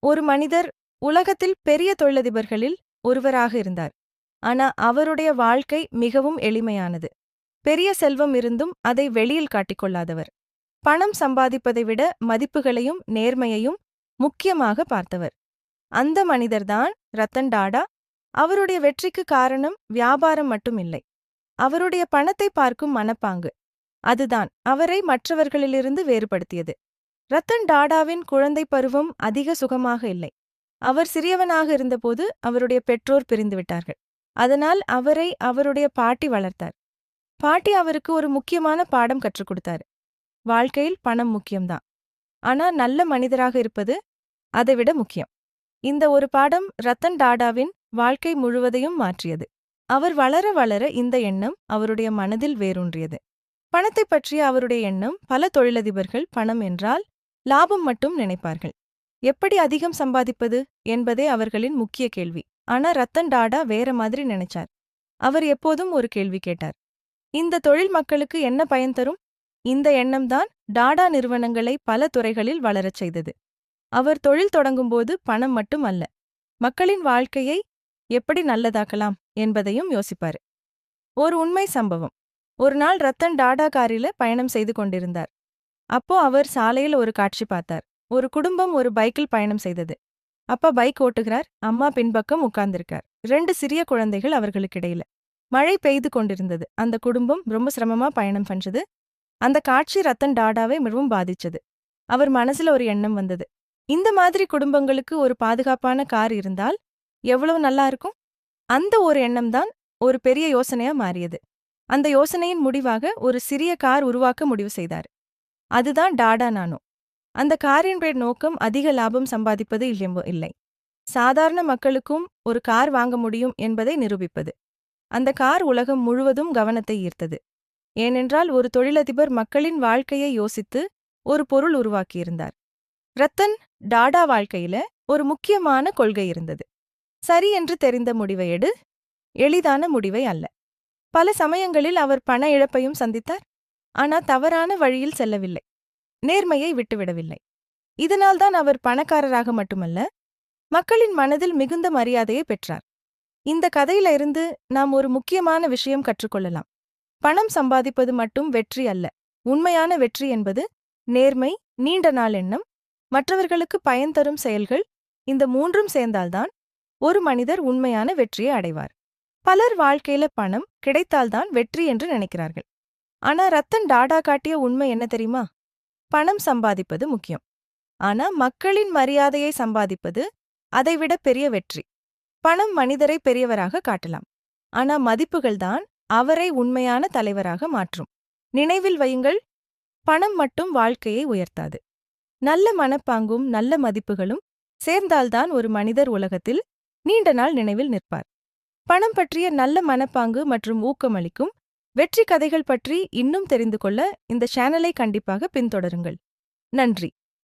ஒரு மனிதர் உலகத்தில் பெரிய தொழிலதிபர்களில் ஒருவராக இருந்தார். ஆனா அவருடைய வாழ்க்கை மிகவும் எளிமையானது. பெரிய செல்வம் இருந்தும் அதை வெளியில் காட்டிக்கொள்ளாதவர். பணம் சம்பாதிப்பதை விட மதிப்புகளையும் நேர்மையையும் முக்கியமாக பார்த்தவர். அந்த மனிதர்தான் ரத்தன் டாடா. அவருடைய வெற்றிக்கு காரணம் வியாபாரம் மட்டும் இல்லை, அவருடைய பணத்தை பார்க்கும் மனப்பாங்கு. அதுதான் அவரை மற்றவர்களிலிருந்து வேறுபடுத்தியது. ரத்தன் டாடாவின் குழந்தை பருவம் அதிக சுகமாக இல்லை. அவர் சிறியவனாக இருந்தபோது அவருடைய பெற்றோர் பிரிந்துவிட்டார்கள். அதனால் அவரை அவருடைய பாட்டி வளர்த்தார். பாட்டி அவருக்கு ஒரு முக்கியமான பாடம் கற்றுக் கொடுத்தாரு. வாழ்க்கையில் பணம் முக்கியம்தான், ஆனா நல்ல மனிதராக இருப்பது அதைவிட முக்கியம். இந்த ஒரு பாடம் ரத்தன் டாடாவின் வாழ்க்கை முழுவதையும் மாற்றியது. அவர் வளர வளர இந்த எண்ணம் அவருடைய மனதில் வேரூன்றியது. பணத்தை பற்றிய அவருடைய எண்ணம் பல தொழிலதிபர்கள் பணம் என்றால் லாபம் மட்டும் நினைப்பார்கள். எப்படி அதிகம் சம்பாதிப்பது என்பதே அவர்களின் முக்கிய கேள்வி. ஆனா ரத்தன் டாடா வேற மாதிரி நினைச்சார். அவர் எப்போதும் ஒரு கேள்வி கேட்டார்: இந்த தொழில் மக்களுக்கு என்ன பயன் தரும்? இந்த எண்ணம்தான் டாடா நிறுவனங்களை பல துறைகளில் வளரச் செய்தது. அவர் தொழில் தொடங்கும்போது பணம் மட்டும் அல்ல, மக்களின் வாழ்க்கையை எப்படி நல்லதாக்கலாம் என்பதையும் யோசிப்பாரு. ஒரு உண்மை சம்பவம். ஒரு நாள் ரத்தன் டாடா காரில பயணம் செய்து கொண்டிருந்தார். அப்போ அவர் சாலையில் ஒரு காட்சி பார்த்தார். ஒரு குடும்பம் ஒரு பைக்கில் பயணம் செய்தது. அப்பா பைக் ஓட்டுகிறார், அம்மா பின்பக்கம் உட்கார்ந்திருக்கார். 2 சிறிய குழந்தைகள் அவர்களுக்கு இடையில. மழை பெய்து கொண்டிருந்தது. அந்த குடும்பம் ரொம்ப சிரமமா பயணம் பண்றது. அந்த காட்சி ரத்தன் டாடாவை மிகவும் பாதிச்சது. அவர் மனசுல ஒரு எண்ணம் வந்தது: இந்த மாதிரி குடும்பங்களுக்கு ஒரு பாதுகாப்பான கார் இருந்தால் எவ்வளவு நல்லா இருக்கும். அந்த ஒரு எண்ணம்தான் ஒரு பெரிய யோசனையா மாறியது. அந்த யோசனையின் முடிவாக ஒரு சிறிய கார் உருவாக்க முடிவு செய்தார். அதுதான் டாடா நானோ. அந்த காரின் நோக்கம் அதிக லாபம் சம்பாதிப்பது இல்லை, சாதாரண மக்களுக்கும் ஒரு கார் வாங்க முடியும் என்பதை நிரூபிப்பது. அந்த கார் உலகம் முழுவதும் கவனத்தை ஈர்த்தது. ஏனென்றால் ஒரு தொழிலதிபர் மக்களின் வாழ்க்கையை யோசித்து ஒரு பொருள் உருவாக்கியிருந்தார். ரத்தன் டாடா வாழ்க்கையில ஒரு முக்கியமான கொள்கை இருந்தது: சரி என்று தெரிந்த முடிவை எடு, எளிதான முடிவை அல்ல. பல சமயங்களில் அவர் பண இழப்பையும் சந்தித்தார். ஆனா தவறான வழியில் செல்லவில்லை, நேர்மையை விட்டுவிடவில்லை. இதனால்தான் அவர் பணக்காரராக மட்டுமல்ல, மக்களின் மனதில் மிகுந்த மரியாதையை பெற்றார். இந்த கதையில இருந்து நாம் ஒரு முக்கியமான விஷயம் கற்றுக்கொள்ளலாம். பணம் சம்பாதிப்பது மட்டும் வெற்றி அல்ல. உண்மையான வெற்றி என்பது நேர்மை, நீண்ட நாள் எண்ணம், மற்றவர்களுக்கு பயன் தரும் செயல்கள். இந்த மூன்றும் சேர்ந்தால்தான் ஒரு மனிதர் உண்மையான வெற்றியை அடைவார். பலர் வாழ்க்கையில பணம் கிடைத்தால்தான் வெற்றி என்று நினைக்கிறார்கள். ஆனா ரத்தன் டாடா காட்டிய உண்மை என்ன தெரியுமா? பணம் சம்பாதிப்பது முக்கியம், ஆனா மக்களின் மரியாதையை சம்பாதிப்பது அதைவிட பெரிய வெற்றி. பணம் மனிதரை பெரியவராக காட்டலாம், ஆனா மதிப்புகள்தான் அவரை உண்மையான தலைவராக மாற்றும். நினைவில் வையுங்கள், பணம் மட்டும் வாழ்க்கையை உயர்த்தாது. நல்ல மனப்பாங்கும் நல்ல மதிப்புகளும் சேர்ந்தால்தான் ஒரு மனிதர் உலகத்தில் நீண்ட நாள் நினைவில் நிற்பார். பணம் பற்றிய நல்ல மனப்பாங்கு மற்றும் ஊக்கமளிக்கும் வெற்றி கதைகள் பற்றி இன்னும் தெரிந்து கொள்ள இந்த சேனலை கண்டிப்பாக பின்தொடருங்கள். நன்றி.